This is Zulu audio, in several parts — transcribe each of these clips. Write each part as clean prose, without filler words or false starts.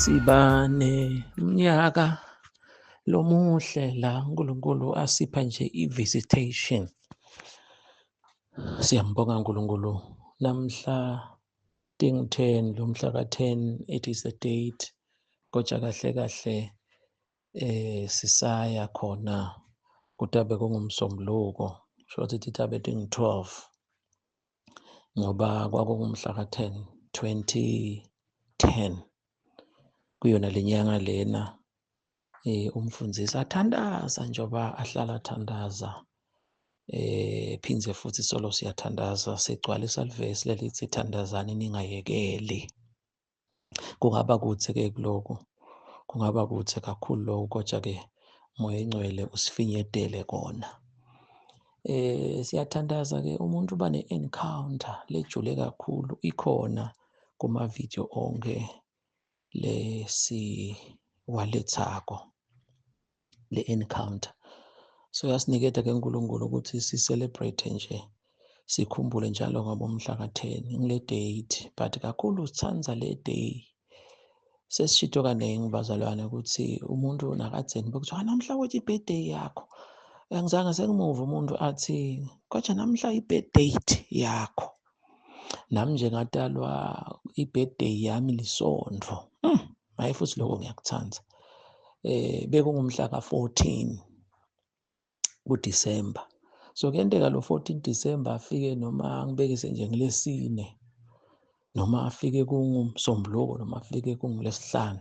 Siba neminyaka lomuhle la uNkulunkulu asipha nje i-visitation. Siyambonga uNkulunkulu. Namhla ting-10 lo mhla ka-10 it is the date. Kodwa kahle kahle sisaya khona kutabe kungumsombuluko. Sho ukuthi itabe ting-12 ngoba kwakungumhla ka-10 2010 kuyona lenyanga lena umfundisi athandaza njengoba ahlala athandaza phindze futhi solo siyathandaza sigcwalisa livesi lelithi thandazani ningayekeli. Kungaba kuthi-ke kuloko kungaba kuthi kakhulu lokho kodwa-ke Moya Engcwele usifinyetele kona. Siyathandaza-ke umuntu uba ne-encounter lejule kakhulu ikhona kuma-video onke lesiwalethako le-encounter. So yasiniketa-ke uNkulunkulu ukuthi si-celebrate nje sikhumbule njalo ngabomhla ka-10 ngile date, but kakhulu sithanza le day. Sesishito kaningi bazalwane ukuthi umuntu nakadzeni bekuthiwa namhla wethi i-birthday yakho. Angizange sengimuva umuntu athi kodwa namhla i-birthday yakho. Nami nje ngatalwa i-birthday yami liSontho. Hayi futhi lokho ngiyakuthanda. Bekungumhla ka-14 kuDisemba. So kuyenteka lo 14 Disemba afike noma ngibekise nje ngilesine noma afike kungumsombuluko noma afike kungulesihlanu.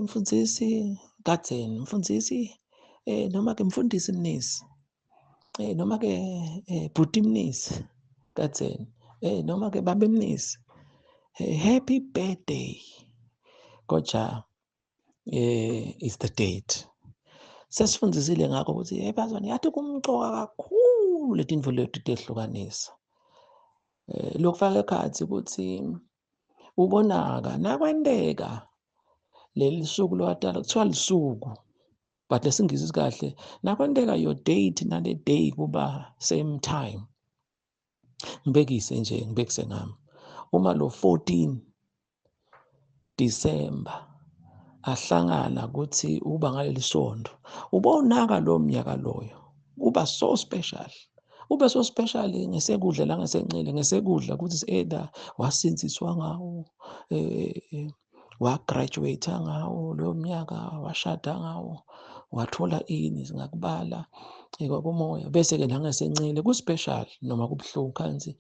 Mfundisi kadzeni, mfundisi noma ke mfundisi Mnisi. Noma ke bhuti Mnisi kadzeni. Noma ke babe Mnisi. Happy birthday. Kodwa is the date. Sesifundisile ngakho ukuthi bazwane yathi kumcoka kakhulu letinto lethu tehlukanisa. Lokufaka ekhathi ukuthi ubonaka nakwenteka leli suku lowatalwa kuthiwa lisuku but lesingisi kahle nakwenteka your date nale day kuba same time. Ngibekise ngami uma lo 14 December ahlangana ukuthi uba ngaleli sonto ubonaka lo mnyaka loyo uba so special. Ube so special ngesekudla la ngasencele ngesekudla ukuthi either wasinziswa ngawo wagraduate ngawo lo mnyaka washada ngawo wathola ini singakubala kwakumoya bese ke la ngasencele ku special noma kubuhlungu kanzi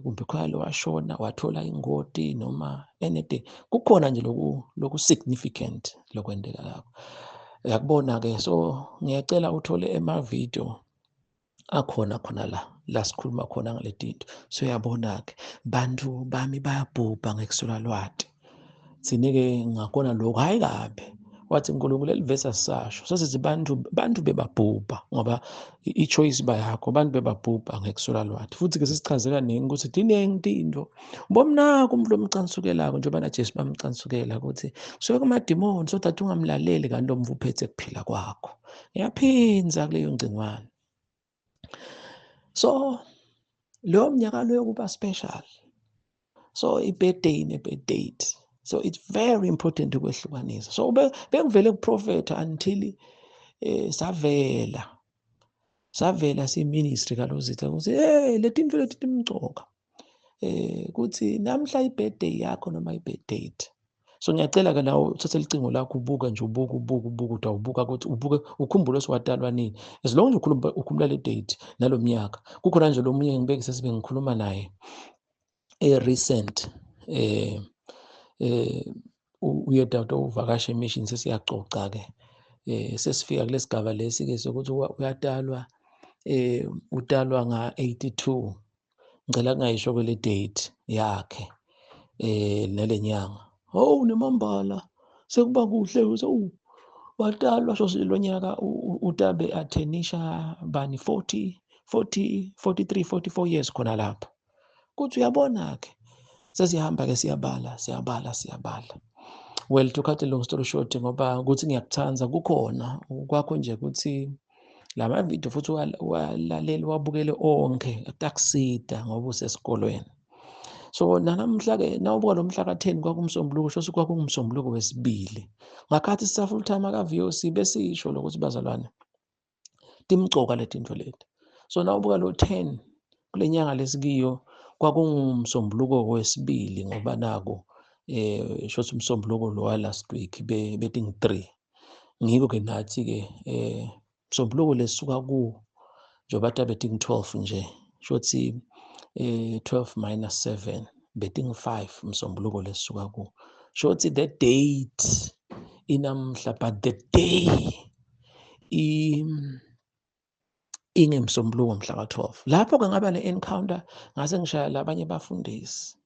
kumbe khona washona wathola ingoti noma anything kukhona nje loku significant lokwendeka lapho. Yakubona ke so ngiyacela uthole ema-video akhona khona la sikhuluma khona ngale tinto. So uyabona ke bantu bami bayabhubha ngekusula lwati. Thine-ke ngakhona lokho hayi kabi wathi uNkulunkulu elivesi asisasho sesithi bantu bebabhubha ngoba i-choice bayakho bantu bebabhubha ngekusula lwati futhi ke sesichazeka kaningi ukuthi diningi tinto bomnaka umuntu omcansukelako njengoba naJesu bamcansukela ukuthi suke kumadimoni so that ungamlaleli kanti lo mvu uphethe kuphila kwakho. Ngiyaphinza kuleyo ngcingwane. So lo mnyaka loyo kuba special. So i-birthday ne-birthday. So it's very important ukwehlukanisa. So bekuvele kuprofetha until savela si-ministry kaLozitha ukuthi letinto leti timcoka. Ukuthi namhla i-birthday yakho noma i-birthday. So ngiyacela ke nawe uthathe licingo lakho ubuka nje ubuka utawubuka ukuthi ukhumbule esiwatalwa nini. As long as ukhumbula le date nalo mnyaka. Kukhona nje lo munye ngibekise sibe ngikhuluma naye recent uyedwa uvakasha emission sesiyacoca ke sesifika kulesigaba lesi ke sokuthi uyatalwa utalwa nga-82 ngicela kungayisho kwele date yakhe nalenyanga nemambala sekuba kuhle ukuthi watalwa lo nyaka utabe athenisha bani 43 44 years khona lapho kuthi uyabona ke sesihamba ke siyabala. Well, to cut a long story short ngoba ukuthi ngiyakuthanza kukhona kwakho nje ukuthi lama video futhi walaleli wabukele onke akutakusida ngoba usesikolweni. So nanamhla-ke nawubuka lo mhla ka-10 kwakumsombuluko kusho kwakungumsombuluko wesibili. Ngakhathi sisa-full time aka-VOC besisho lokuthi bazalwane timgcoka letinto leti. So nawubuka lo 10 kule nyanga lesikiyo kwakungumsombuluko wesibili ngoba naku shuthi umsombuluko lo wa-last week beting-3. Ngiko-ke nathi-ke msombuluko lesisuka kuwo njengoba kade beting-12 nje shuthi 12 minus 7 beting-5 msombuluko lesisuka kuwo. Shuthi the date inamhla but the day ingemsombuluko mhla ka-12. Lapho-ke ngaba ne-encounter ngase ngishaya labanye abafundisi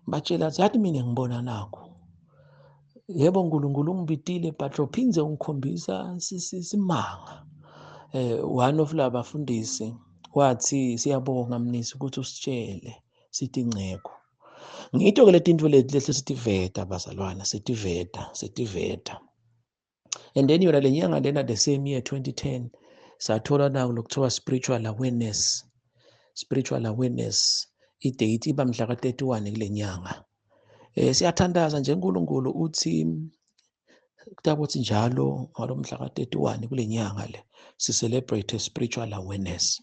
batshela athi yathi mina ngibona nakho. Yebo uNkulunkulu ungibitile but uphindze ungikhombisa simanga. One of laba bafundisi wathi siyabonga mnisi ukuthi usitshele sithi ngceko. Ngitho-ke letinto lehle sithi veta bazalwana sithi veta. And then yona le nyanga lena the same year 2010 sathola naku lokuthiwa spiritual awareness idate iba mhla ka-31 kule nyanga. Siyathandaza nje uNkulunkulu uthi kutakuthi njalo ngalo mhla ka-31 kule nyanga le si-celebrate spiritual awareness.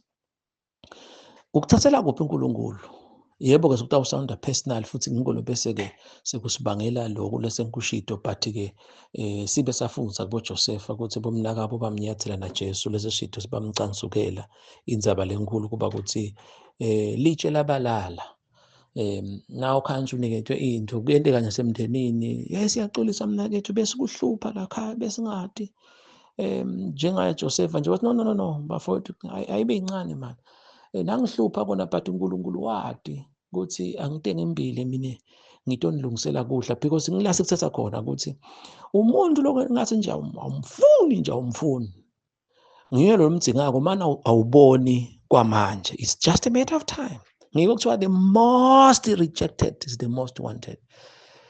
Ukuthathela kuphi uNkulunkulu? Yebo-ke sokutawusawunda personal futhi ngingolo bese-ke sekusibangela lokhu lesenkushido but-ke sibe safundisa kubo Josefa ukuthi bomnakabo bamnyathela naJesu lesi shito sibamcansukela indzaba lenkulu kuba ukuthi litshe labalala. Naw khanje uniketwe into kuyenteka nasemndenini siyaxolisa mnakethu besikuhlupha la khaya besingadi njengaye Josefa nje wathi no bafowethu ayibe incane man. Nangihlupha kona but uNkulunkulu wadi ukuthi angitenge imbili mina ngitonilungisela kudla because ngilase kuthatha khona ukuthi umuntu lokho ngathi nje awumfuni. Ngiyo lo mdzingako mana awuboni kwamanje. It's just a matter of time. Ngiko kuthiwa the most rejected is the most wanted.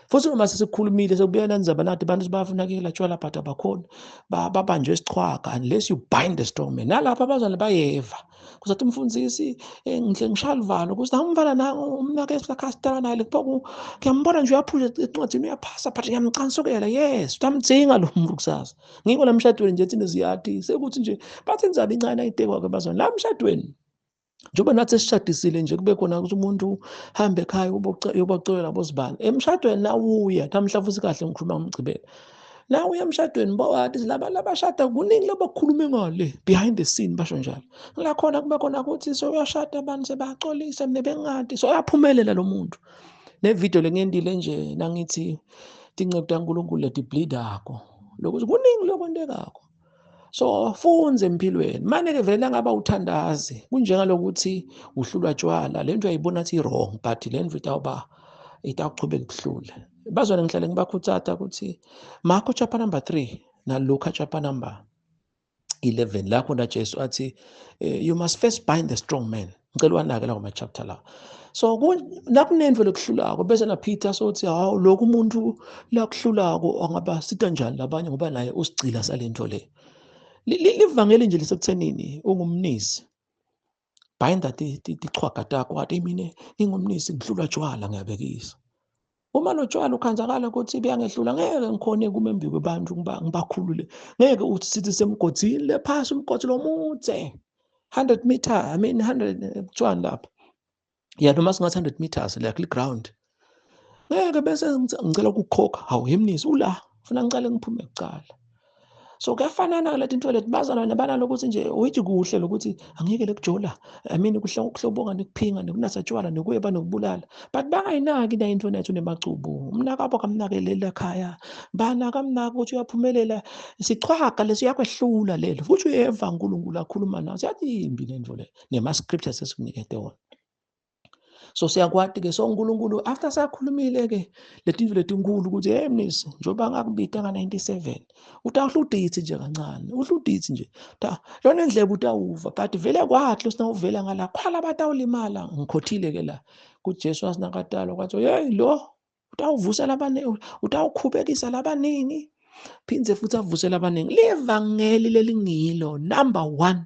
Futhi noma sesikhulumile sekubuyela indzaba nathi abantu bayafunakela tshwala but abakhona babanjwe isichwaga unless you bind the strong man. Nalapha abazali bayeva kuzathi umfundisi ngishaya livalo ukuthi angimvala na umnakesi lakhastela naye lekupho ngiyambona nje uyaphuza encwadini uyaphasa but ngiyamcansukela. Yes utamdzinga lo muntu kusasa. Ngiko la mshadweni nje thina ziyati sekuthi nje bathi indzaba incane ayitekwa ke bazali la mshadweni. Njengoba nathi esishadisile nje kube khona ukuthi umuntu hambe ekhaya uyobacela nabo sibani. Emshadweni nawuya namhla futhi kahle ngikhuluma ngomgcibelo. Nawuya emshadweni bawathi labashada kuningi labakhuluma ngale behind the scene basho njalo. La khona kuba khona ukuthi soyashada abantu sebaxolisa mina bengadi soyaphumelela lo muntu. Nevideo lengiyendile nje nangithi tinceku taNkulunkulu leti bleedako. Lokuthi kuningi lokwendekako. So funze empilweni manje-ke vele ngaba uthandazi kunjengalokuthi uhlulwa tshwala lento uyayibona athi wrong but lento itawuchubeka kuhlule. Bazwana ngihlale ngibakhuthaza ukuthi Marko chapter number 3 na Luka chapter number 11 la khona Jesu athi you must first bind the strong man. Ngicela wanake lawo ma-chapter la. So nakunento lokuhlulako bese na Peter sothi hawu lokhu umuntu lakuhlulako angaba sita njani labanye ngoba naye usigcila salento le. Livangeli nje lisekuthenini ungumnisi. Bhinda tichwaga takho wathi mina ngingumnisi ngihlulwa tshwala ngiyabekisa. Uma lo tshwala ukhanzakala ukuthi beyangehlula ngeke ngikhone kuma embi kwebantu ngibakhulule. Ngeke uthi sithi semgodini lephasi umgodi lomudze 100 meter 100 kuthiwani lapha. Ya noma singathi 100 meters like ground. Ngeke bese ngicela ukukhokha hawu yemnisi ula ufuna ngicale ngiphume kucala. So kuyafanana leti into leti bazana nabanalo ukuthi nje uyithi kuhle lokuthi angeke lekujola kuhlobonga nekuphinga nekunatha tshwala nekuyeba nokubulala but bangayinaki na into nethu nemacubu umnakabo kamnakelela ekhaya banaka mnaka ukuthi uyaphumelela sichwaga lesiyakwehlula lelo futhi uyeva uNkulunkulu akhuluma naso yathi imbi lento le nema scriptures esikunikete wona. So siyakwati-ke so uNkulunkulu after sakhulumile-ke letinto letinkulu ukuthi hey mnisi njengoba ngakubita nga-97 utawuhle udithi nje kancane uhle udithi nje yona indlebe utawuva but vele kwathi sinawuvela ngala khwala batawulimala ngikhothile-ke la kuJesu wasinakatala kwathi hey lo utawuvusela abaningi utawukhubekisa labaningi phindze futhi avusela abaningi livangeli lelingilo number 1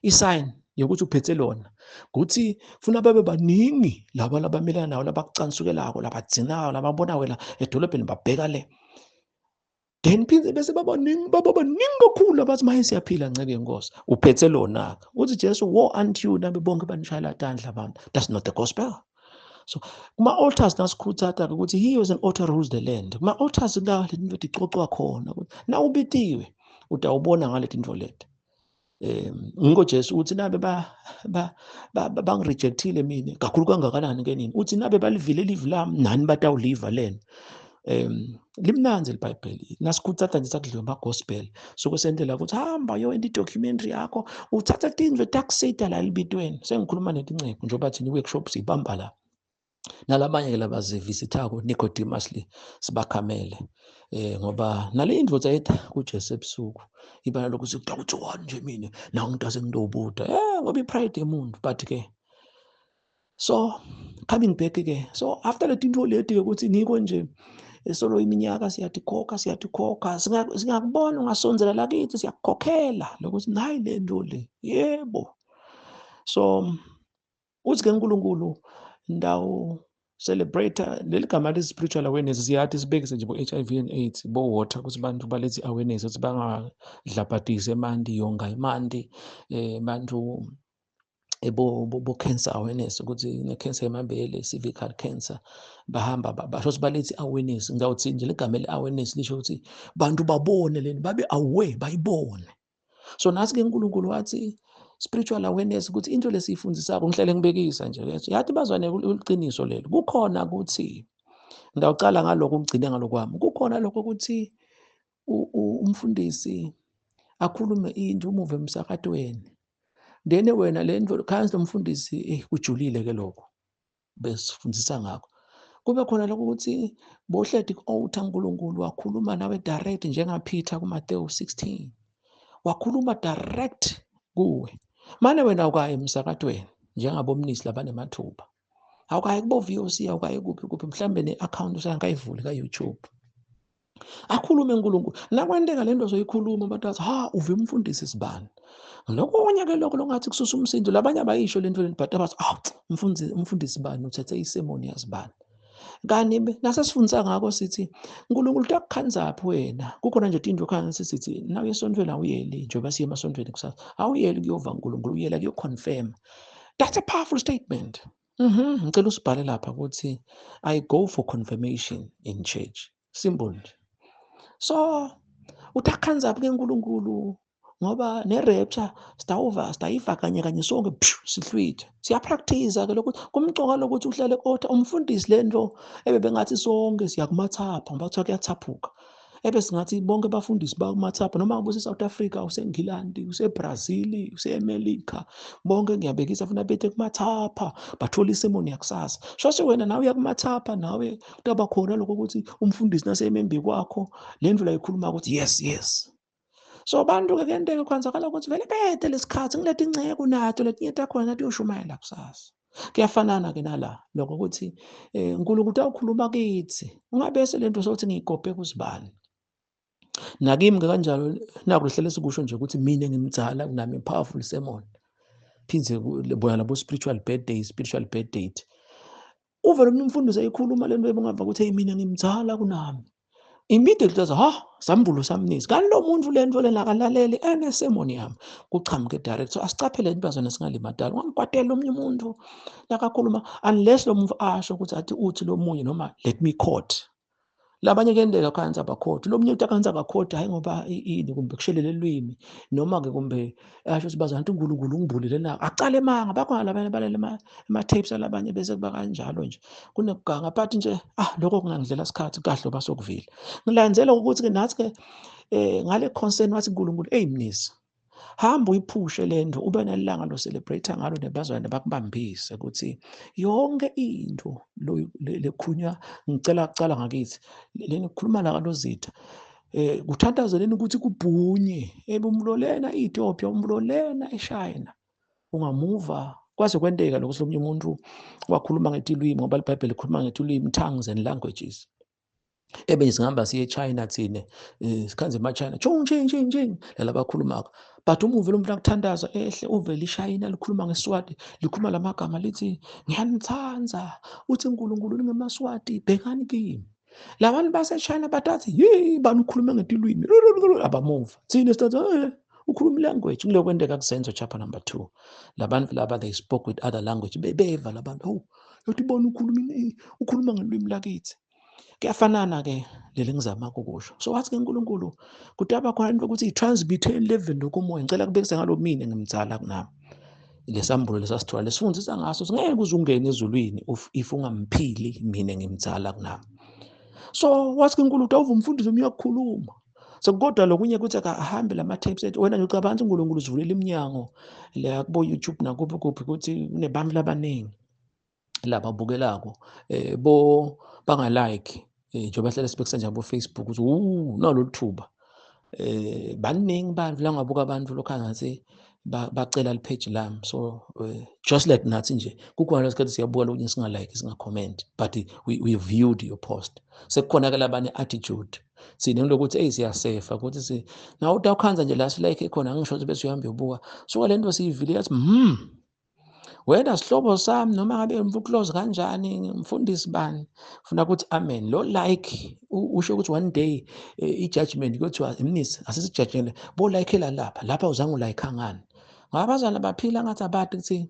isign yokuthi uphethe lona ukuthi funa babe baningi laba labamelana nawo labakucansukelako labadzinayo lababona wena edolobheni babheka le. Then phinde bese babaningi kakhulu abathi maye siyaphila nceke yenkosi uphethe lona-ke uthi Jesu woe unto you nabe bonke banishayela tandla abantu. That's not the gospel. So kuma-altars nasikhuthatha-ke ukuthi he was an altar rules the land. Kuma-altars la le nto icocwa khona na ubitiwe utawubona ngale tinto leti. Ngiko Jesu uthi nabe bangirejectile mina kakhulu kangakanani ke nini uthi nabe balivile livi lami nani batawuliva lena. Limnanzi iBhayibheli nasikhuthatha nje sakudliwe ama-gospel sokusendela ukuthi hamba yowenza i-documentary yakho uthatha tindlu takusida la elibitweni sengikhuluma netinceku njengoba thina i-workshop siyibamba la nalamanye-ke labazivisithako Nicodemus sibakhamele ngoba nale indvodza yetha kuJesu ebusuku ibala lokuthi kuthi wani nje mina nawe ngitase nginobuda ngoba i-pride yemuntu but-ke so coming back-ke so after le tinto leti-ke ukuthi niko nje solo iminyaka siyakhokha singakubona ungasonzela lakithi siyakukhokhela lokuthi nayi le nto le yebo. So uthi-ke uNkulunkulu ndawo celebrate leli gama le-spiritual awareness siyathi sibekise nje bo-HIV and AIDS bo-water ukuthi abantu balethe i-awareness ukuthi bangadlabhadisi emanti yonga imanti bantu bo-cancer awareness ukuthi ne-cancer yamabele cervical cancer bahamba basho ukuthi balethe i-awareness ngizawuthi nje legama le-awareness lisho ukuthi bantu babone leni babe aware bayibone. So nathi-ke uNkulunkulu wathi spiritual awareness ukuthi into lesiyifundisako ngihlele ngibekisa nje yathi bazwane uliqiniso lelo kukhona ukuthi ngiyawucala ngalokho ugcine ngalokwami kukhona lokho ukuthi umfundisi akhulume into umuve emsakatweni then wena le nto khansi lomfundisi kujulile ke lokho besifundisa ngakho kube khona lokho ukuthi bohledi ku-altar uNkulunkulu wakhuluma nawe direct njengaPeter kuMateyu 16 wakhuluma direct kuwe mane wena awukayi emsakatweni njengabomnisi labanemathuba awukayi kubo-VOC awukayi kuphi mhlambe ne-account usangayivuli ka-YouTube akhulume uNkulunkulu nakwenteka le nto zoyikhuluma abantu bathi uve umfundisi sibani lokunye-ke lokho longathi kususa umsindo labanye abayisho le nto but abathi umfundisi bani uthethe isemoni yazibani kani nasesifundisa ngako sithi uNkulunkulu takukhanzaphi wena kukhona nje into khansi sithi nawe esontweni awuyeli njengoba siye emasontweni kusasa awuyeli kuyova uNkulunkulu uyela kuyo-confirm. That's a powerful statement. Ngicela usibhale lapha ukuthi I go for confirmation in church simple nje. So utakhanzaphi-ke uNkulunkulu ngoba ne-rapture sitayiva kanye sonke sihlwithe siyapractice-ke lokuthi kumcoka lokuthi uhlale ku-altar umfundisi le nto ebebengathi sonke siyakumathapha ngoba kuthiwa kuyathaphuka singathi bonke abafundisi bakumathapha noma ngabe use-South Africa use-Engilandi use-Brazil use-America bonke ngiyabekisa funa bethe kumathapha bathola isemoni yakusasa shoshe wena nawe uyakumathapha nawe kutaba khona lokho ukuthi umfundisi naseyemembi kwakho le ndlu la ikhuluma ukuthi yes. So abantu-ke kuyenteka kwenzakala ukuthi vele bede lesikhathi ngilethe inceko nato letinye takhona nathi uyoshumayela kusasa kuyafanana-ke nala lokho ukuthi uNkulunkulu utawukhuluma kithi ungabese le nto sokuthi ngiyigobhe kuzibani nakimi-ke kanjalo naku lihlele sikusho nje ukuthi mina ngimdala kunami powerful sermon phindze bona labo spiritual bad date uve lo mfundisi eyikhuluma le nto ebungava ukuthi mina ngimdala kunami immediately sambulo samnisi kanti lo muntu le nto lena akalaleli enesemoni yami kuchamuke direct. So asicaphele intibazana singalimadala ungamkwatela omunye umuntu lakakhuluma unless lo muntu asho ukuthi uthi lo munye noma let me quote labanye kuyenteka khansi abakhodi lo munye utakhansi akakhodi hhayi ngoba ini kumbe kushelele elwimi noma-ke kumbe asho ukuthi bazana ukuthi uNkulunkulu ungibulile na acala emanga bakhona labanye balele ama-tapes alabanye bese kuba kanjalo nje kunekuganga but nje lokho kungangidlela isikhathi kahle oba sokuvile ngilandzela ukuthi-ke nathi-ke ngale concern wathi uNkulunkulu mnisi hamba uyiphushe le nto ube nelanga lo-celebrate ngalo nebazwane bakubambise ukuthi yonke into lekhulunywa ngicela kucala ngakithi leni kukhuluma la kalozitha kuthandazeleni ukuthi kubhunye umlo lena i-Ethiopia umlo lena eShayina ungamuva kwaze kwenteka lokuthi omunye umuntu wakhuluma ngetilwimi ngoba iBhayibheli likhuluma ngetilwimi tongues and languages singahamba siye eChina thine sikhanze ema-China chung lalaba bakhulumako But uma uvele umuntu akuthandaza ehle uvele ishayina likhuluma ngeSiswati, likhuluma lamagama lithi ngiyanithanza, uthi uNkulunkulu ningemaswati bhekani kimi. Labantu baseChina batathi bani ukhuluma ngetilwimi abamuva. Thina sithi ukhuluma ilanguage. Kuleyo kwenteka kusenzo chapter number 2. Labantu laba they spoke with other language beva labantu yothi bona ukhuluma ngelwimi lakithi. Kuyafanana-ke leli engizama ukusho. So wathi-ke uNkulunkulu kudaba khona into ukuthi i-transmithe living lokomoya. Ngicela kubekise ngalo mina ngimzala kunami. Lesambulo lesasithola lesifundisa ngaso singeke uze ungene ezulwini if ungamphili mina ngimzala kunami. So wathi uNkulunkulu awuve umfundisi uyakukhuluma. Sekukodwa lokunye kuthi ahambe lama-tapes ethi wena nje ucabanga ukuthi uNkulunkulu usivulela iminyango la kubo YouTube nakuphi kuphi ukuthi kunebantu labaningi lababukelako bangalike njengoba hlale sibekisa nje abo-Facebook ukuthi nalolu thuba baningi bantu la ngabuka abantu lokho angathi bacela lipheji lami. So just like nathi nje kukhona lesikhathi siyabuka lokunye singalike singakhomenti but we viewed your post. Sekukhona-ke labane attitude sinelokuthi siyasefa ukuthi nawe uthi awukhanza nje la silike khona angisho ukuthi bese uyahamba uyobuka suka le nto siyivile yathi wena sihlobo sami noma ngabe mvukulozi kanjani mfundisi bani ufuna ukuthi amen lo like usho ukuthi one day i-judgment kuthiwa imnisi asisijudgele bo like lapha uzange ulayikha ngani ngoba abazali baphila ngathi abade ukuthi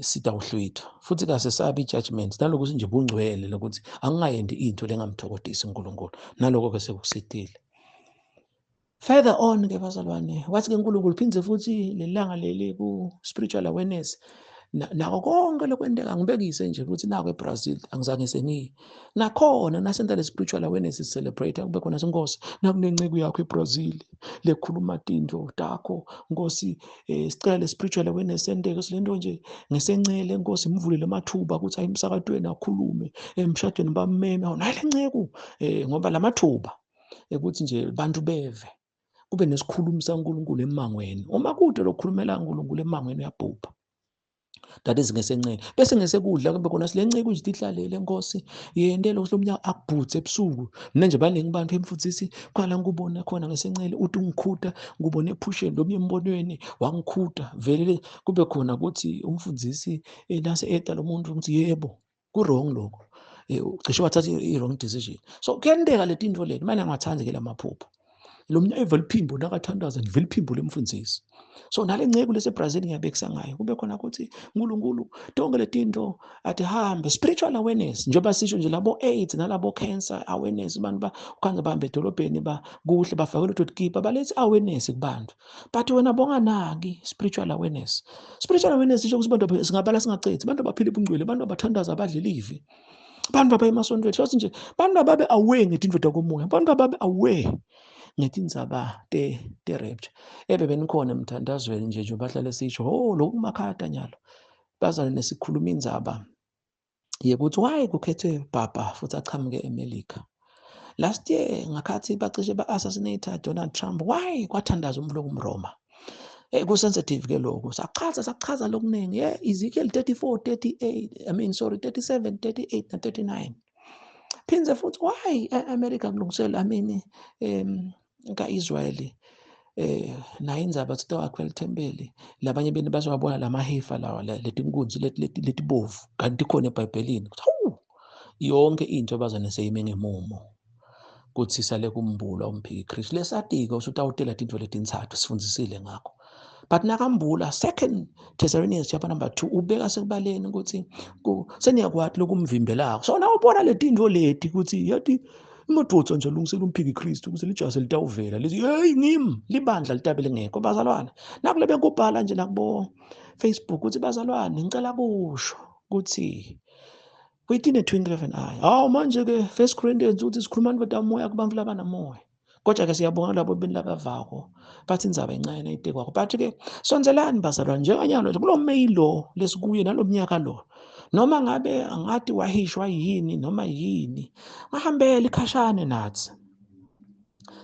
sidawuhlwitha futhi kasesabi i-judgment nalokuthi nje bungcwele lokuthi angingayendi into lengamthokodisi uNkulunkulu naloko-ke sekusidile. Further on-ke bazalwane wathi-ke uNkulunkulu phindze futhi lelanga leli ku-spiritual awareness nako konke lokwenteka ngibekise nje ukuthi nako eBrazil angizange sengiye nakhona nasenta le-spiritual awareness celebrate kube khona senkosi nakunenceku yakho eBrazil lekhuluma tinto takho nkosi sicela le-spiritual awareness senteke silento nje ngesencele nkosi imvulele amathuba ukuthi ayimsakatweni akhulume emshadweni bameme nayo le nceku ngoba lamathuba ukuthi nje bantu beve kube nesikhulumi saNkulunkulu emangweni uma kude lokukhulumela uNkulunkulu emangweni uyabhubha. That is ngesencele bese ngesekudla kube khona silenceke nje ihlalele Nkosi yentelo lomnyaka akubhuthe ebusuku mina nje baningi bantu emfundisi kwala ngikubona khona ngesencele uthi ungikhuta ngubone ephusheni lomunye embonweni wangikhuta vele kube khona ukuthi umfundisi nase eta lo muntu ukuthi yebo ku wrong lokho cishe wathatha i-wrong decision. So kuyenteka le tinto leti manje angathandi ke lamaphupho lo mnyaka evela iphimbo nakathandaza livela iphimbo lemfundisi. So nale nceke leseBrazil ngiyabekisa ngayo kube khona ukuthi uNkulunkulu tonke le tinto athi hambe spiritual awareness njengoba sisho nje labo AIDS nalabo cancer awareness abantu ukhange bahambe edolobheni kuhle bafakele uTotikipa balethe awareness kubantu but wena bonganaki spiritual awareness. Spiritual awareness isho ukuthi abantu singabala singacethi abantu abaphila ubungcwele abantu abathandaza abadla livi abantu baba emasontweni shothi nje abantu ababe aware ngetinto takomoya abantu ababe aware ngetindzaba te-rapture benikhona emthandazweni nje bahlale sisho lokhu kumakhata nyalo bazane nesikhuluma indzaba yekuthi why kukhethwe Papa futhi achamuke eMelika. Last year ngakhathi bacishe ba-assassinate Donald Trump why kwathandaza umlomo umRoma kusensitive ke lokho sachaza lokuningi Ezekiel 37, 38 na 39 phinze futhi why America kulungisela ka-Israyeli nayo indzaba thithi wakhwela ithempeli labanye beni bazowabona lamahefa lawa letinkunzi letibovu kanti khona eBhayibhelini yonke into bazane seyime ngemumo kuthi sale kumbula umphiki Kristu lesatiko usuthi awutela tinto letintsathu sifundisile ngakho. But nakambula 2 Thessalonians chapter number 2 ubeka sekubaleni ukuthi seniyakwathi lokumvimbelako. So nawubona le tinto leti ukuthi yathi imadodza nje lungisela umphiki Kristu ukuze lijase litawuvela lithi ngimi libandla litabele ngekho bazalwane nakule bekubhala nje nakubo Facebook ukuthi bazalwane ngicela kusho ukuthi kwitine 2011 manje ke 1 Corinthians uthi sikhuluma ngodamoya kubantu labanamoya kodwa ke siyabonga labo benilakavako bathi indzaba encane ayitekwako but ke sonzelani bazalwane njenganyalo kulo meyilo lesikuye nalomnyaka lo noma ngabe angathi wahishwa yini noma yini ngahambele ikhashane nathi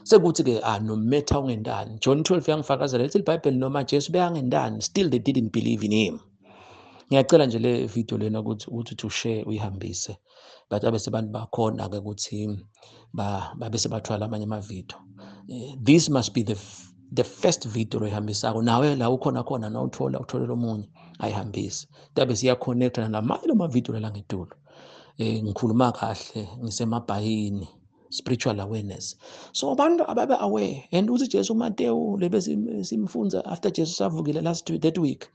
sekuthi ke no matter ungendani John 12 yangifakazela lithi iBhayibheli noma Jesu beyangendani still they didn't believe in him. Ngiyacela nje le video lena ukuthi to share uyihambise but abese abantu bakhona ke ukuthi babese bathwala amanye ama video. This must be the the first video oyihambisako nawe la ukhona khona na utholela omunye ayihambise tabe siyaconnecta namanye lamavidiyo la ngedulo. Ngikhuluma kahle ngisemabhayini, spiritual awareness. So abantu ababe aware, and uthi Jesu Matewu lebe simfunza after Jesu savukile that week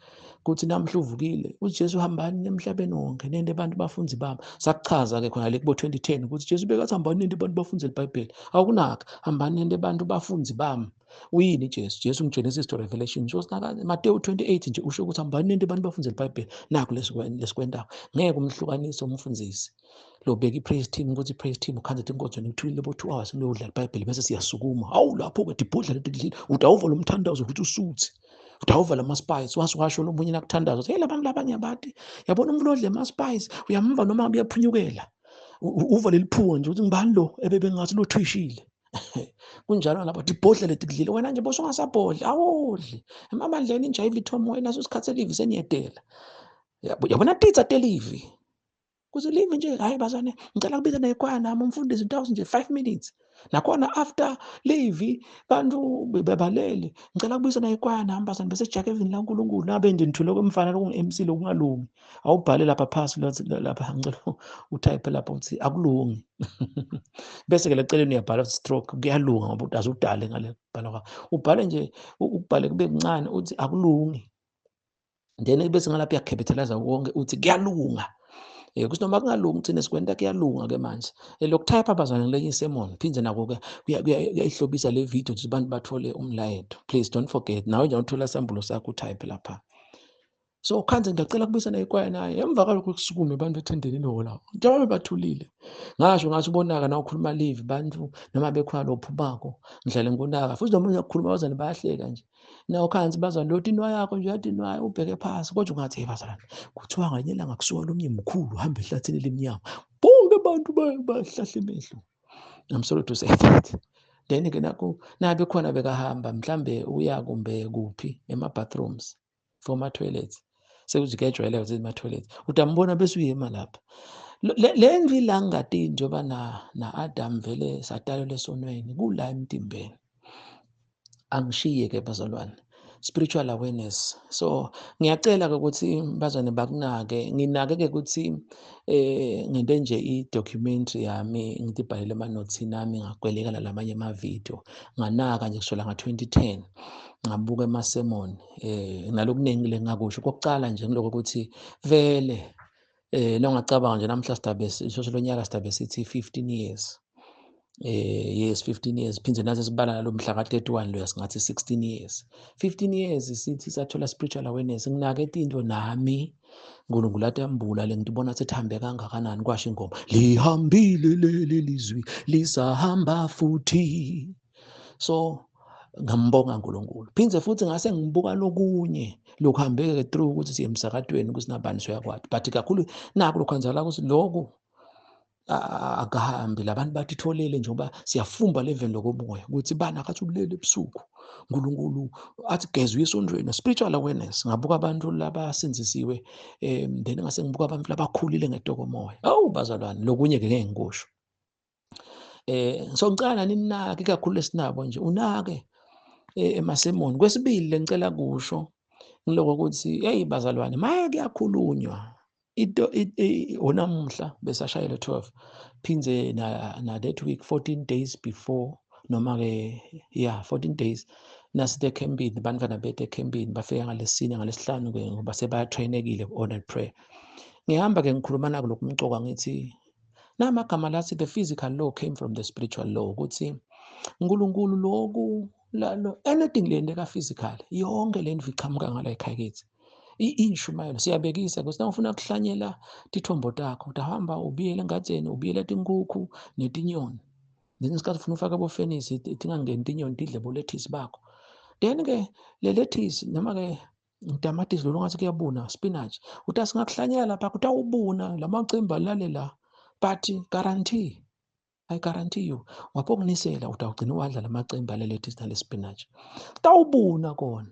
kuthi namhla uvukile uthi Jesu hambani emhlabeni wonke nende abantu bafunzi bami. Sakuchaza ke khona le kubo 2010 ukuthi Jesu bekathi hambani nende abantu bafunze iBhayibheli. Awukunaka hambani nende abantu bafunzi bami. Uyini Jesu ngenesis to Revelation so Matewu 28 nje usho ukuthi hambani nende abantu bafunze iBhayibheli. Nakho lesikwendayo ngeke umhlukanise umfundisi lo beka i-praise team ukuthi i-praise team ukhanza enkonzweni uthulile bo 2 hours ngiyodlala iBhayibheli bese siyasukuma. Hawu lapho ke dibhodla leti kudlile utawuva lo mthandazo ukuthi usuthi utawuva lama-spice washo lo munye nakuthandaza hey labantu laba ngiyabati yabona umntu odle ama-spice uyamva noma ngabe uyaphunyukela uva leli phunga nje ukuthi ngibani lo ebebengathi lothwishile. Kunjalo lapho dibhodla leti kudlile wena nje boso ungasabhodli awudli emabandleni nje ayivithomo wena susikhathe livi seniyedela yabona titsa telivi kuze live nje hayi bazane ngicela kubiza nekwaya nami umfundisi into nje 5 minutes nakhona after leave bantu bebalele ngicela kubiza nekwaya nami bazane bese Jakevini la uNkulunkulu nabe nje nithule kwemfana loku-MC lokungalungi awubhale lapha phasi lapha ngicela utype lapha uthi akulungi bese ke leceleni uyabhala stroke kuyalunga ngoba utazi udale ngale bhala kwakho ubhale nje ukubhale kube kuncane uthi akulungi then bese ngalapha yakapitalize wonke uthi kuyalunga. Kuthi noma kungalungi uthine sikwenta kuyalunga-ke manje. Lokuthayipha abazane ngelinye isemon phinde nako-ke kuyayihlobisa le video ukuthi abantu bathole umlayeto. Please don't forget nawe nje uthola isambulo sakho uthayiphe lapha. So khanze ngiyacela kubuyisana ikwaya naye emva kalokho kusukume abantu bethendeni nola njengoba bathulile ngasho ngathi ubonaka na ukhuluma live bantu noma bekhona lophumako ngidlale ngonaka futhi noma uyakhuluma abazane bayahleka nje nawo khanzi bazane lo dinwa yakho nje yadinwayo ubheke phansi kodwa ungathi hey bazane kuthiwa nganyelanga kusuka lomnye mkhulu hamba ehlathini lemnyama bonke abantu bahlahla emehlo. I'm sorry to say that. Then ke nakho nabe khona bekahamba mhlambe uya kumbe kuphi ema-bathrooms for ama-toilets sekuthi kuyajwayeleka ukuthi ema-toilet utambona bese uyema lapha le ndlu la ngingatini njengoba na-Adam vele sadalelwa esonweni kula emtimbeni. Angishiye-ke bazalwane spiritual awareness. So ngiyacela-ke ukuthi bazane bakunake nginake-ke ukuthi ngente nje i-documentary yami ngithi ibhalele emanothini ami ngakwelekana lamanye amavidiyo nganaka nje kusukela nga-2010 ngabuka emasemoni nalokuningi le ngakusho kokucala nje ngiloko ukuthi vele nongacabanga nje namhla lo nyaka sidabe sithi 15 years. Yes 15 years phinde nathi sibala nalo mhla ka-31 loya singathi 16 years 15 years sithi sathola spiritual awareness nginake into nami uNkulunkulu atambula le ngibona sethi hambe kangakanani kwasho ingoma lihambile leli zwi lisahamba futhi. So ngambonga uNkulunkulu phinde futhi ngase ngibuka lokunye lokuhambeke through ukuthi siye emsakadweni ukuthi nabani soyakwazi but kakhulu nakho lokhwenzela ukuthi lokhu akahambi labantu bathi tholele njengoba siyafumba level lokomoya ukuthi bana kathi ukulele ebusuku uNkulunkulu athi gezwe esondweni spiritual awareness ngabuka abantu labasenzisiwe then ngase ngibuka abantu labakhulile ngetokomoya awu bazalwane lokunye ke ngeke ngikusho so ngicela nani ninake kakhulu lesinabo nje unake emasemoni kwesibili lengicela kusho ngiloko ukuthi hey bazalwane maye kuyakhulunywa onamuhla besashayela 12 phindze na that week 14 days before noma ke 14 days nasite ekhempini bantwana bethu ekhempini bafika ngalesine ngalesihlanu ke ngoba sebayatrainekile on prayer. Ngihamba ke ngikhuluma nako lokumcoka ngithi namagama lathi the physical law came from the spiritual law ukuthi uNkulunkulu lokhu anything lendeka physical yonke lento iqhamuka ngala ekhaya kithi inshumayelo siyabekisa ukuthi nawufuna kuhlanyela tithombo takho utahamba ubiyele engadini ubiyele tinkukhu netinyoni ngesikhathi ufuna ufaka bofenisi tingangeni tinyoni tidle bolethisi bakho then ke le lettuce noma ke utamatisi lo ngathi kuyabuna spinach utasingakuhlanyela lapha utawubuna lamacembe alalela but I guarantee you waphonginisela utawugcina wadla lamacembe alelethisi nale spinach utawubuna kona.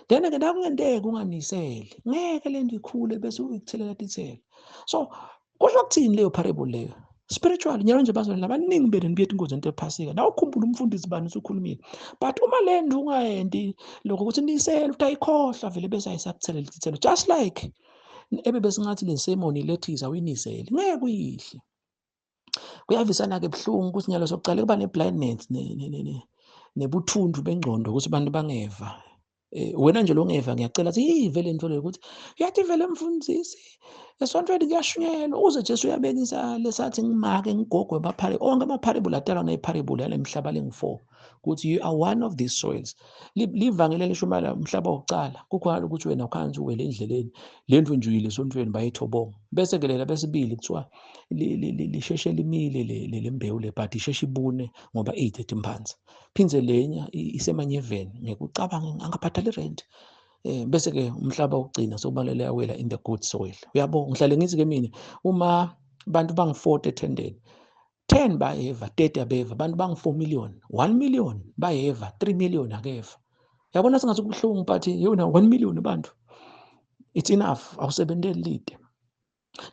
Then ke nakungenteka unganiseli ngeke lento ikhule bese uyikuthelela tithelo. So kusho ukuthini leyo parable leyo spiritual nyalo nje bazalwane labaningi benu bethu inkosi into ephasika nawe ukhumbula umfundisi bani usukhulumile but uma le nto ungayendi lokho ukuthi nisele ukuthi ayikhohlwa vele bese ayisakuthelela isithelo just like besingathi le sermon lethiza awinisele ngeke kuyihle kuyavisana ke buhlungu ukuthi nyalo sokucala kuba ne-blindness nebuthundu bengqondo ukuthi abantu bangeva wena nje lo ngeva ngiyacela ukuthi vele nto le ukuthi yathi vele mfundisi esontweni kuyashunyelwa uze Jesu uyabeka isale sathi ngimake ngigogwe amaparable onke amaparable atalwa neparable yale mhlaba lengu4 ukuthi you are one of these soils livangele lishumayela umhlaba wokucala kukhona ukuthi wena ukhanzi uwele endleleni le ndlu nje uyile esontweni bayithobonga bese ke lela besibili kuthiwa lisheshe limile le mbewu le but isheshe ibune ngoba eyithethe imphansi phinze lenya isemanyeveni ngekucabanga angabhadali rent bese ke umhlaba wokugcina sokubalele yawela in the good soil uyabo ngihlale ngithi ke mina uma abantu bangu40 attended 10 bayeva 30 abeva abantu bangu4 million 1 million bayeva 3 million akeva yabona singathi kubuhlungu but yona 1 million abantu it's enough awusebenteli lide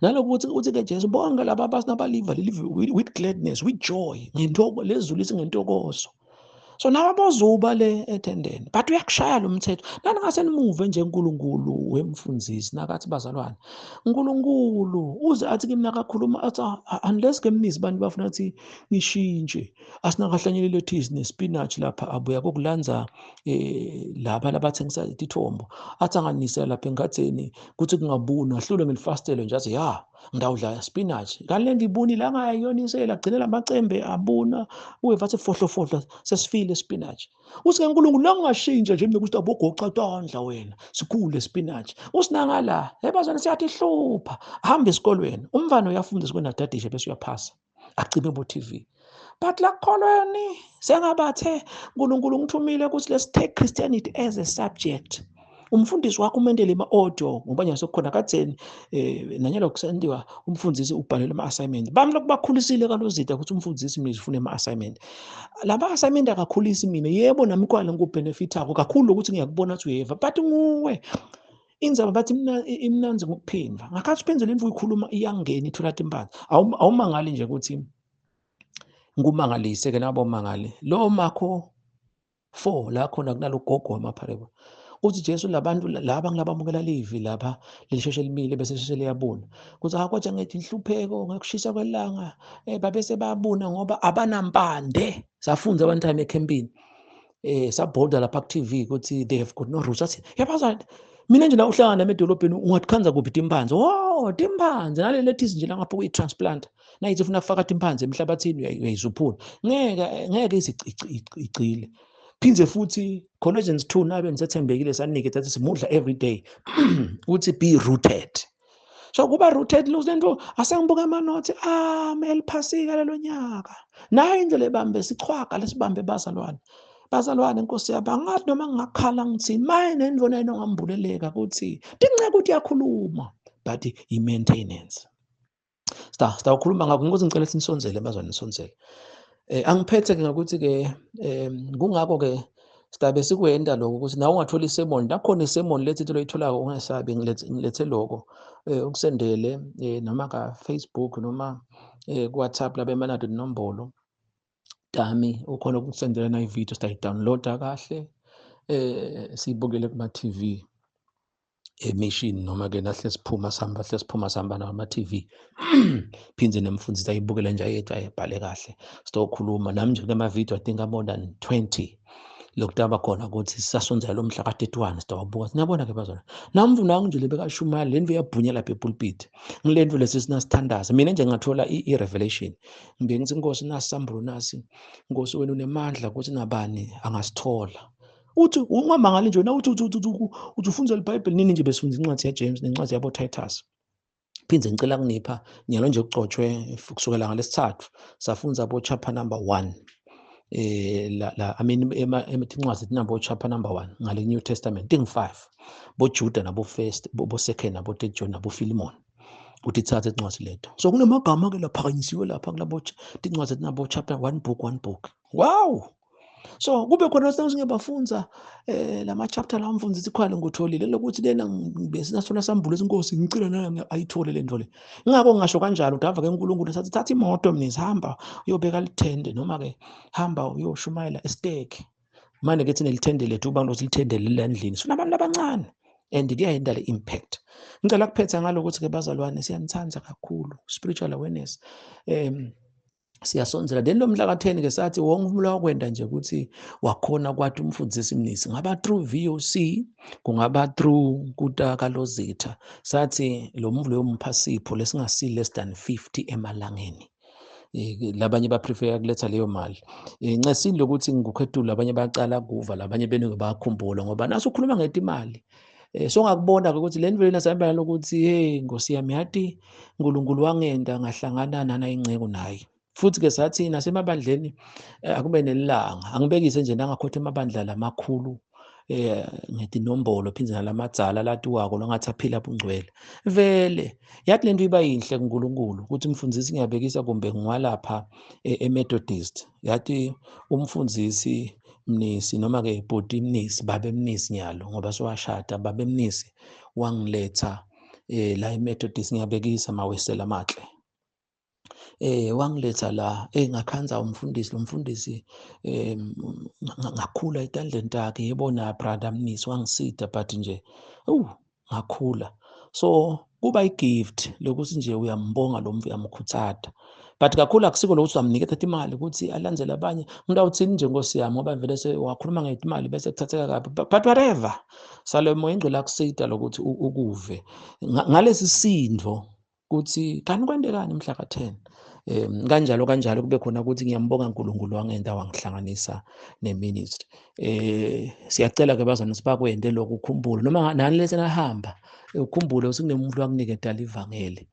nalokuthi uthi ke Jesu bonke laba abasinabaliva live with gladness with joy ngentoko lezulu isingentokozo so nawe bozuba le attendant but uyakushaya lo mthetho nani ngase nimuve nje uNkulunkulu wemfundisi nakathi bazalwane uNkulunkulu uze athi kimi nakakhuluma athi unless ke mnisi bantu bafuna ukuthi ngishintshe asinakahlanyelele lethizi nespinach lapha abuya kokulanza laba labathengisa itithombo athi anganisela lapha engatheni kuthi kungabuna ahlule ngelifastelo nje athi ya ngidawudla spinach kanti ngibunile angayonisela agcinela amacembe abuna uyevathi fohlo sesifile spinach usike uNkulunkulu langashintsha nje mina ukuthi abogoqa tandla wena sikhule spinach usinangala ebazana siyathi hlupha hamba esikolweni umfana uyafunda esikolweni adadishe bese uyaphasa acime bo TV but la kholweni sengabathe uNkulunkulu ngithumile ukuthi let's take Christianity as a subject umfundisi wakho umendele ama-audio ngoba nje sokukhona katheni nanyalo kusendiwa umfundisi ubhalele ama-assignment bami lokubakhulisile kalozida ukuthi umfundisi mina ngifune ama-assignment laba assignment akakhulisi mina yebo nami kwala ngikubenefit akho kakhulu ukuthi ngiyakubona ukuthi uyeva but nguwe inzaba bathi imnanzi ngokuphinda ngakhathi uphenze le mvu ikhuluma iyangena ithola timbanzi awumangali nje ukuthi ngumangalise ke nabo mangali lo makho 4 la khona kunalogogo wamaparable uthi Jesu labantu laba ngilabamukela livi lapha lisheshe limile bese sheshe liyabuna kuthi akwathi ngithi inhlupheko ngekushisa kwelanga babese bayabuna ngoba abanampande safunza one time ecampini sabolda lapha ku TV ukuthi they have got no roots athi yabazana mina nje la uhlangana emedolobheni ungathikhanza kuphi timpanzi oh timpanzi nale lethizi nje la ngapha kuyi transplant nayithi ufuna kufaka timpanzi emhlabathini uyayizuphula ngeke igcile phinze futhi Colossians 2 nabe nisethembekile sanike that simudla every day uthi be rooted so kuba rooted lento asengibuka amanothi meliphasika lelo nyaka nayo indlela ebambe sichwaga lesibambe bazalwane inkosi yabangathi noma ngingakhala ngithini maye nendvona enongambuleleka ukuthi ndinceke ukuthi yakhuluma but i-maintenance sitawukhuluma ngakho inkosi ngicela sinisonzele bazalwane nisonzele angiphethe ke ngokuthi ke kungakho ke sidabe sikwenda lokho ukuthi nawe ungathola isemon nakhona isemon lethi loyitholako ungasabi ngilethe lokho ukusendele noma ka Facebook noma ku WhatsApp labe manado inombolo dami ukhona ukusendela na ivideo sitayi-downloada kahle siyibukele kuma TV emission noma ke nahle siphuma sihamba nama TV phinze nemfundisi ayibukele nje ayethu ayibhale kahle sitokhuluma nami nje kuma video I think more than 20 lokutaba khona ukuthi sisasonzela lo mhla ka31 sitawabuka sinabona ke bazona namvuna nje lebekashumala le ndvu yabhunya lapha epulpit ngilendvu lesisithandaza mina nje ngathola i-revelation ngibe ngithi inkosi nasambulo nasi inkosi wena unemandla ukuthi nabani angasithola uthi ungamangali nje uthi ufunza iBhayibheli nini nje besifunza incwadi yaJames nencwadi yabo Titus phinze ngicela kunipha nyalo nje ucotshwe kusukela ngalesithathu safunza abo chapter number 1 I mean incwadi number chapter number 1 ngale New Testament thing 5 bo Judah nabo first bo second nabo third John nabo Philemon uthi thatha incwadi letho so kunemagama ke laphakanyisiwe lapha kulabo incwadi nabo chapter 1 book wow So kube khona singebafunza lama chapter lawa mfundisi ikhwalo ngotholile lokuthi lena besinasona sambulo inkosi ngicela nayo ayithole le nto le. Ngakho ngisho kanjalo udava ke uNkulunkulu sathi thatha imoto mnisi hamba uyobeka lithende noma ke hamba uyoshumayela esiteki. Manje ke thina lithende lethu uba lithende endlini sinabantu abancane and kuyayinda le impact. Ngicela kuphetha ngalokuthi ke bazalwane siyanithanda kakhulu spiritual awareness. Siyasonzela then lo mhla ka-10 ke sathi wonke umuntu wakwenda nje ukuthi wakhona kwathi umfundisi Mnisi ngaba through VOC kungaba through kuTakalozitha sathi lo muntu loyo mpha sipho lesingasi less than 50 emalangeni. Labanye baprefer kuletha leyo mali. Ncesini lokuthi ngikukhethula abanye bayacala kuva labanye beningi bayakhumbula ngoba naso ukhuluma ngeti imali. So ngakubona ukuthi le ndlela nasihamba lokuthi hey Nkosi yami yathi uNkulunkulu wangenda ngahlangana nana ingceko naye. Futhi ke sathi nasemabandleni akube nelanga angibekise nje nangakhotha emabandla lamakhulu ngedinombolo phindze nalamadzala latiwako longathi aphila bungcwele vele yathi lento iba yinhle kuNkulunkulu ukuthi umfundisi ngiyabekisa kumbe ngwalapha eMethodist yathi umfundisi Mnisi noma ke bhoti Mnisi babe Mnisi nyalo ngoba sowashada babe Mnisi wangiletha la eMethodist ngiyabekisa mawesela mahle wangiletha la ngakhanza umfundisi lo mfundisi ngakhula etandleni takhe yebona brother Mnisi wangisida but nje ngakhula so kuba igift lokuthi nje uyambonga lo mfu uyamkhuthata but kakhulu akusiko lokuthi uyamnikeza imali ukuthi alandzele abanye umuntu awuthini nje Nkosi yami ngoba vele sewakhuluma ngemali bese kuthatheka kabi but whatever sale moya ingcwele akusida lokuthi ukuve ngalesi sindvo ukuthi kanti kwendekani mhla ka-10 kanjalo kube khona ukuthi ngiyambonga uNkulunkulu wangenda wangihlanganisa neministry. Siyacela ke bazana sibakwende lokhu ukhumbule noma nani lesi nahamba ukhumbule ukuthi kunemuntu wakunike dala ivangeli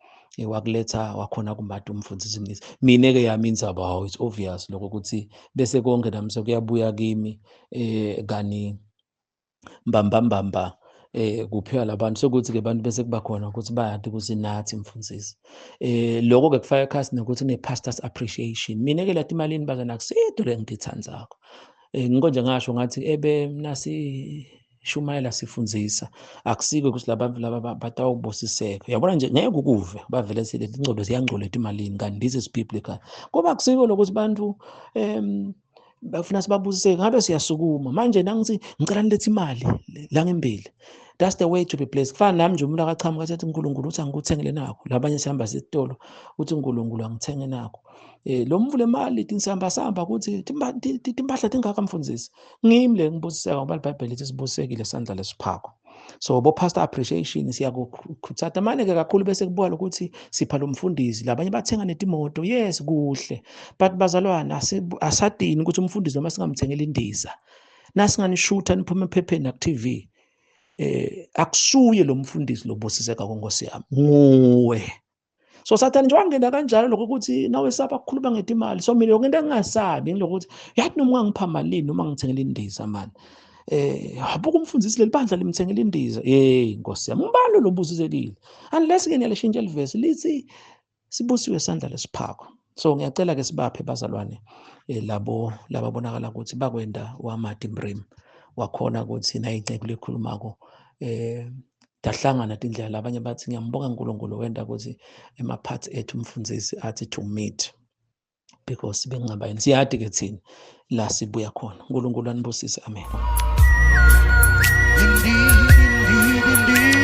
wakuletha wakhona kumade umfundisi Mnisi. Mina ke yami indzaba hawo it's obvious lokho ukuthi bese konke nami sekuyabuya kimi kani mbamba kuphiwa labantu sokuthi ke abantu bese kuba khona ukuthi bayade kuzinathi mfundisi lokho ke kufaka ekhasi nokuthi ne-pastors appreciation mina ke lathi imalini bazana akusido le ngithandzako ngikonje ngasho ngathi ebe nasi shumayela sifundzisa akusiko ukuthi labantu laba batawubosiseka uyabona nje ngeke ukuve bavele sile ingcodo ziyangcola emalini kanti this is biblical ngoba akusiko lokuthi bantu bafuna sibabusiseke ngabe siyasukuma manje nangithi ngicela nilethe imali la ngempela that's the way to be blessed kufana nami nje umuntu akachama kathi uNkulunkulu uthi angikuthengele nakho labanye sihamba sesitolo uthi uNkulunkulu angithenge nakho lo mvule imali tingisamba ukuthi timpahla tingaka mfundisi ngimi le ngibusiseka ngoba iBhayibheli lithi sibusekile sandla lesiphako so bo pastor appreciation siyakukhuthaza manje ke kakhulu bese kubuka ukuthi sipha lo mfundisi labanye bathenga netimoto yes kuhle but bazalwana asadini ukuthi umfundisi noma singamthengela indiza nasinganishutha niphuma ephepheni na TV akusuye lo mfundisi lobosiseka konkosi yami nguwe so sathane nje wangena kanjalo lokho ukuthi nawe saba ukukhuluma ngetimali so mina ngento engingasabi ngilokuthi yathi noma ungangipha malini noma ngithengele indiza manje abuka umfundisi leli bandla limthengele indiza Nkosi yami ngibalo lobusisekile unless ke niyalishintsha elivesi lithi sibusiwe sandla lesiphako so ngiyacela ke sibaphe bazalwane labo lababonakala ukuthi bakwenda uAmadi Mrem wakhona ukuthi na icebo lekhulumako dahlangana tindlela labanye bathi ngiyambonga uNkulunkulu wenda ukuthi emaphathi ethu umfundisi athi to meet because bengabayini siyade ke thina la sibuya khona uNkulunkulu anibusise amen. Indeed.